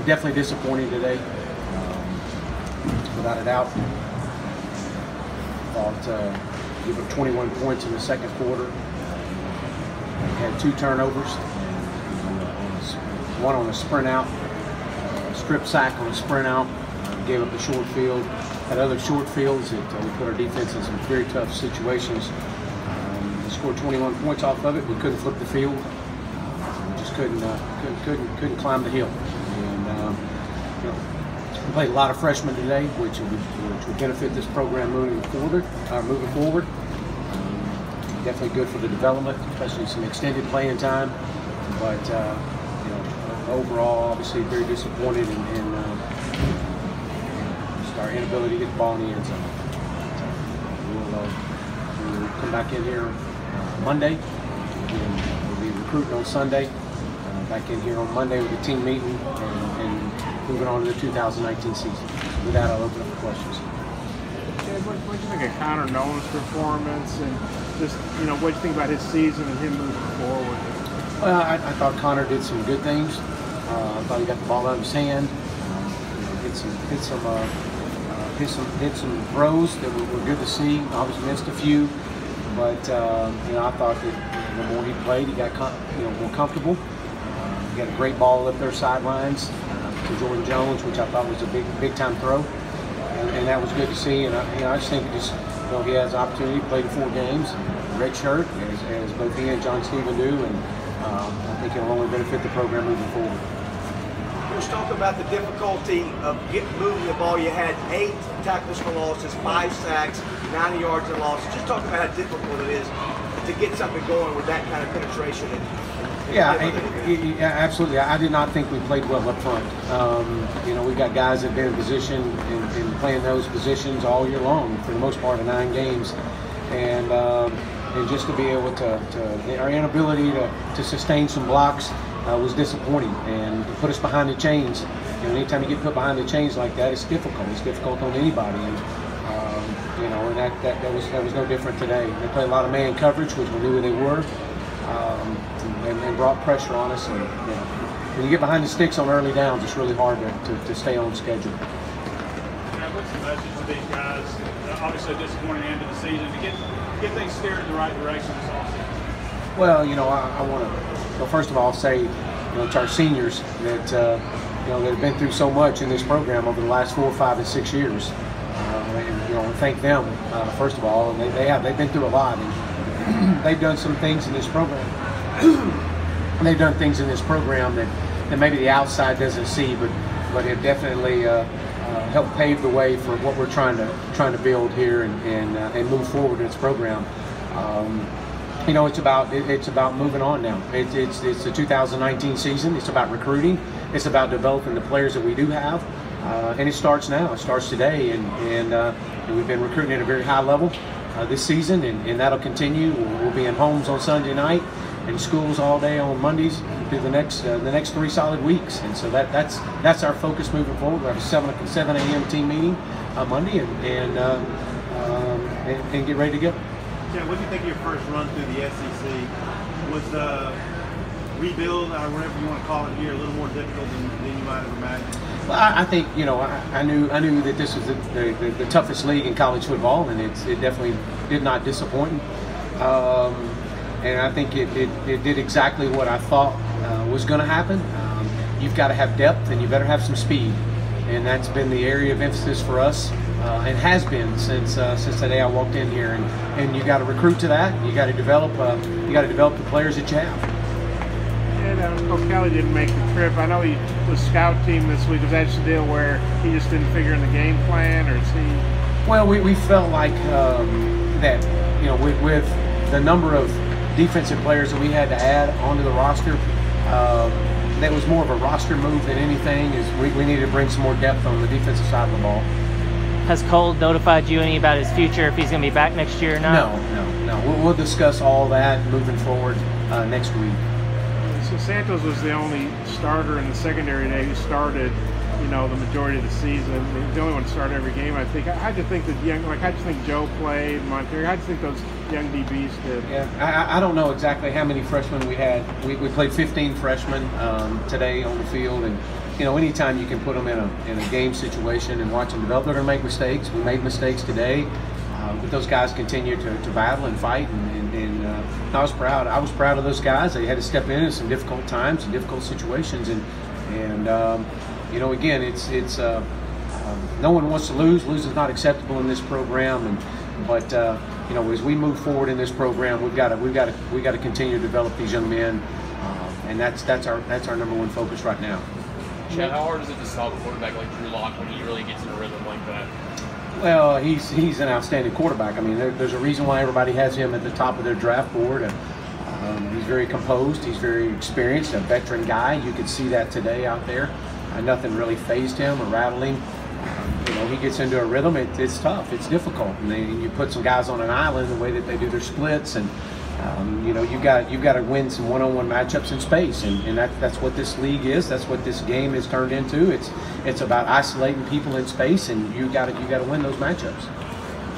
definitely disappointing today, without a doubt. Thought give up 21 points in the second quarter. Had 2 turnovers, one on a sprint out, strip sack on a sprint out, gave up a short field. Had other short fields that we put our defense in some very tough situations. We scored 21 points off of it. We couldn't flip the field. We just couldn't climb the hill. And we played a lot of freshmen today, which will benefit this program moving forward. Definitely good for the development, especially some extended playing time. But overall, obviously very disappointed in just our inability to get the ball in the end zone. We'll come back in here Monday. We'll be recruiting on Sunday. Back in here on Monday with a team meeting and moving on to the 2019 season. With that, I'll open up for questions. What do you think of Connor Nolan's performance, and just what do you think about his season and him moving forward? Well, I thought Connor did some good things. I thought he got the ball out of his hand. Hit some throws that were good to see. Obviously missed a few, but I thought that the more he played, he got more comfortable. He got a great ball up their sidelines to Jordan Jones, which I thought was a big time throw. And that was good to see, and I just think he has opportunity. He played 4 games, red shirt, as both he and John Stephen do, and I think it'll only benefit the program moving forward. Let's talk about the difficulty of moving the ball. You had 8 tackles for losses, 5 sacks, 90 yards in losses. Just talk about how difficult it is to get something going with that kind of penetration. Yeah, absolutely. I did not think we played well up front. We got guys that have been in position and playing those positions all year long for the most part of 9 games, and just to be able to our inability to sustain some blocks was disappointing, and to put us behind the chains. Anytime you get put behind the chains like that, it's difficult. It's difficult on anybody, and that was no different today. They played a lot of man coverage, which we knew who they were. And brought pressure on us. And when you get behind the sticks on early downs, it's really hard to stay on schedule. What's the message to these guys? Obviously, a disappointing end of the season to get things steered in the right direction this offseason. Well, I want to first of all say to our seniors that that have been through so much in this program over the last 4, 5, and 6 years, and thank them first of all. And they've been through a lot. And they've done some things in this program. They've done things in this program that maybe the outside doesn't see, but have definitely helped pave the way for what we're trying to build here and move forward in this program. It's about moving on now. It's the 2019 season. It's about recruiting. It's about developing the players that we do have, and it starts now. It starts today, and we've been recruiting at a very high level this season, and that'll continue. We'll be in homes on Sunday night and schools all day on Mondays through the next 3 solid weeks. And so that's our focus moving forward. We have a 7 a.m. team meeting Monday and get ready to go. Yeah, what do you think of your first run through the SEC? Was the rebuild, or whatever you want to call it here, a little more difficult than you might have imagined? Well, I think I knew that this was the toughest league in college football, and it definitely did not disappoint. And I think it did exactly what I thought was going to happen. You've got to have depth, and you better have some speed, and that's been the area of emphasis for us, and has been since the day I walked in here. And you got to recruit to that. You got to develop the players that you have. Coach Kelly didn't make the trip. I know he was scout team this week. Was that just a deal where he just didn't figure in the game plan, or is he? Well, we felt like that with the number of defensive players that we had to add onto the roster, that was more of a roster move than anything. Is we needed to bring some more depth on the defensive side of the ball. Has Cole notified you any about his future, if he's going to be back next year or not? No. We'll discuss all that moving forward next week. So Santos was the only starter in the secondary today who started. you know, the majority of the season. He's the only one to start every game, I think. How'd you think how'd you think Joe played, Monterey? How'd you think those young DBs did? Yeah, I don't know exactly how many freshmen we had. We played 15 freshmen today on the field, and you know, anytime you can put them in a game situation and watch them develop, they're going to make mistakes. We made mistakes today, but those guys continue to battle and fight, and I was proud. I was proud of those guys. They had to step in some difficult times and difficult situations, and you know, again, it's no one wants to lose. Losing is not acceptable in this program, but you know, as we move forward in this program, we've got to continue to develop these young men, and that's our number one focus right now. Chad, how hard is it to stop a quarterback like Drew Lock when he really gets in a rhythm like that? Well, he's an outstanding quarterback. I mean, there's a reason why everybody has him at the top of their draft board. He's very composed. He's very experienced, a veteran guy. You could see that today out there. Nothing really fazed him or rattled him. You know, he gets into a rhythm. It's tough. It's difficult. And you put some guys on an island the way that they do their splits, and you know, you've got to win some one-on-one matchups in space, and that's what this league is. That's what this game has turned into. It's about isolating people in space, and you got to win those matchups.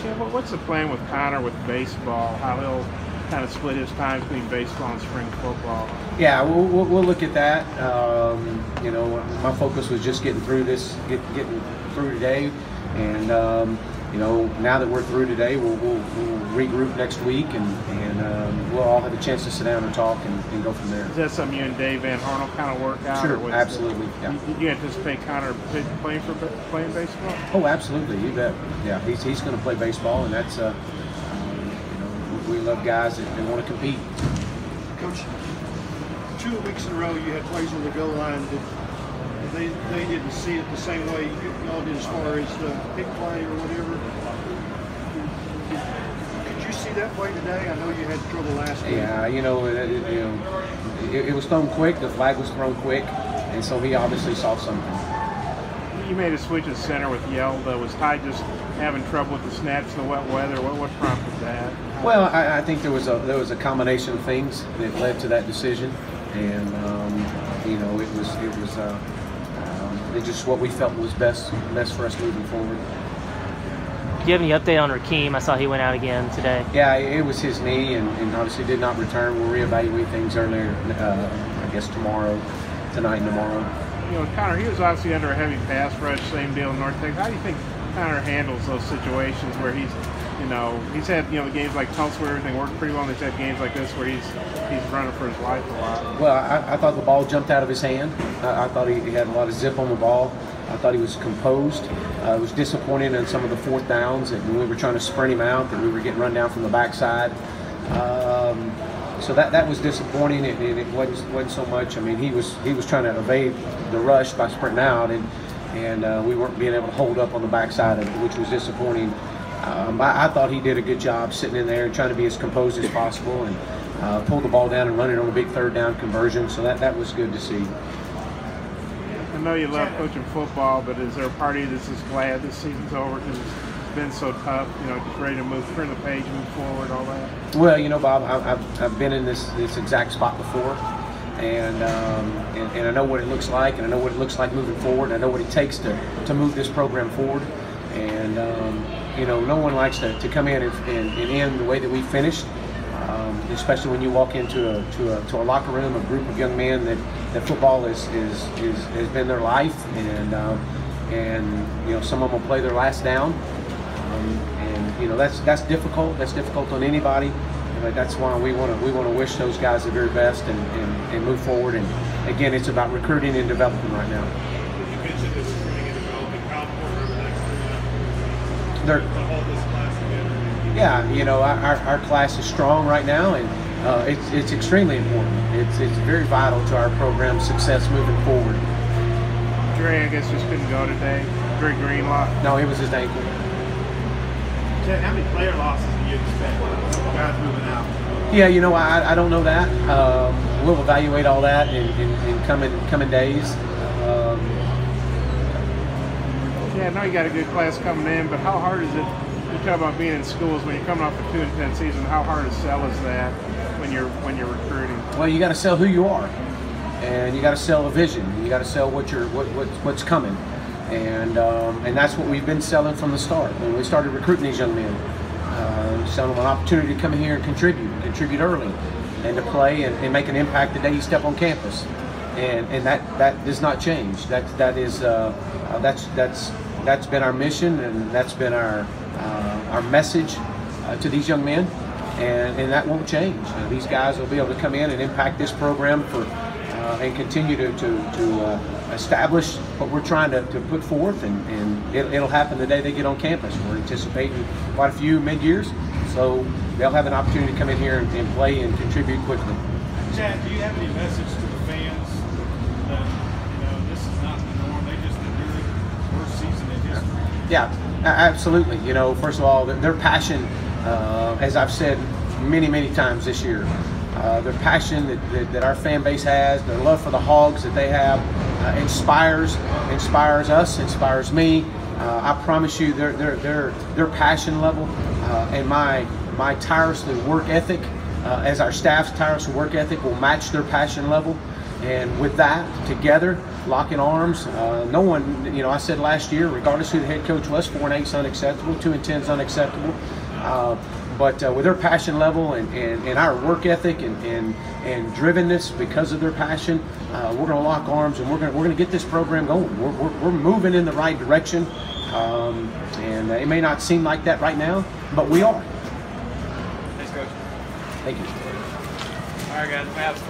Yeah, what's the plan with Connor with baseball? How he'll kind of split his time between baseball and spring football? Yeah, we'll look at that. You know, my focus was just getting through this, getting through today, and you know, now that we're through today, we'll regroup next week, and we'll all have a chance to sit down and talk and go from there. Is that something you and Dave Van Arnold kind of work out? Sure, absolutely. Yeah. You anticipate Connor playing baseball? Oh, absolutely. You bet. Yeah, he's going to play baseball, and that's you know, we love guys that want to compete. Coach, 2 weeks in a row you had plays on the goal line that they didn't see it the same way y'all did as far as the pick play or whatever. Could you see that play today? I know you had trouble last week. Yeah, you know, it was thrown quick. The flag was thrown quick, and so he obviously saw something. You made a switch at center with Yelda. Was Ty just having trouble with the snaps in the wet weather? What prompted that? Well, I think there was a combination of things that led to that decision, and you know, it was it's just what we felt was best for us moving forward. Do you have any update on Rakeem? I saw he went out again today. Yeah, it was his knee, and obviously did not return. We'll reevaluate things earlier, I guess tonight and tomorrow. You know, Connor, he was obviously under a heavy pass rush, same deal in North Texas. How do you think Connor handles those situations where he's had, you know, games like Tulsa where everything worked pretty well, and he's had games like this where he's running for his life a lot? Well, I thought the ball jumped out of his hand. I thought he had a lot of zip on the ball. I thought he was composed. It was disappointing in some of the fourth downs that when we were trying to sprint him out, that we were getting run down from the backside. So that was disappointing, and it wasn't so much. I mean, he was trying to evade the rush by sprinting out, and we weren't being able to hold up on the backside of it, which was disappointing. I thought he did a good job sitting in there and trying to be as composed as possible, and pulled the ball down and running on a big third down conversion. So that was good to see. I know you love coaching football, but is there a part of you that's just glad this season's over because it's been so tough? You know, just ready to turn the page, move forward, all that. Well, you know, Bob, I've been in this exact spot before, and I know what it looks like, and I know what it looks like moving forward. And I know what it takes to move this program forward, and you know, no one likes to come in and end the way that we finished, especially when you walk into a locker room, a group of young men that football has been their life, and you know, some of them will play their last down, and you know, that's difficult. That's difficult on anybody. But that's why we want to wish those guys the very best and move forward. And again, it's about recruiting and developing right now. You mentioned this recruiting and developing. How important over the next 3 months to hold this class together? Yeah, you know, our class is strong right now, and it's extremely important. It's very vital to our program's success moving forward. Dre, I guess, just couldn't go today. Dre Greenlaw. No, it was his ankle. Chad, how many player losses do you expect? Guys moving out. Yeah, you know, I don't know that. We'll evaluate all that in coming days. Yeah, I know you got a good class coming in, but how hard is it? You talk about being in schools when you're coming off a 2-10 season. How hard to sell is that when you're recruiting? Well, you got to sell who you are. and you got to sell a vision. You got to sell what's coming, and that's what we've been selling from the start. When we started recruiting these young men, selling them an opportunity to come in here and contribute early, and to play and make an impact the day you step on campus, and that does not change. That's been our mission, and that's been our message to these young men, and that won't change. These guys will be able to come in and impact this program and continue to establish what we're trying to put forth, and it'll happen the day they get on campus. We're anticipating quite a few mid-years, so they'll have an opportunity to come in here and play and contribute quickly. Chad, do you have any message to the fans that this is not the norm? They just endured the worst season in history. Yeah, absolutely. First of all, their passion, as I've said many times this year, their passion that our fan base has, their love for the Hogs that they have, inspires us, inspires me. I promise you, their passion level and my tireless work ethic, as our staff's tireless work ethic, will match their passion level. And with that, together, locking arms, no one, I said last year, regardless who the head coach was, 4-8 is unacceptable, 2-10 is unacceptable. But with their passion level and our work ethic and drivenness because of their passion, we're going to lock arms, and we're going to get this program going. We're moving in the right direction, and it may not seem like that right now, but we are. Thanks, Coach. Thank you. All right, guys. We have 4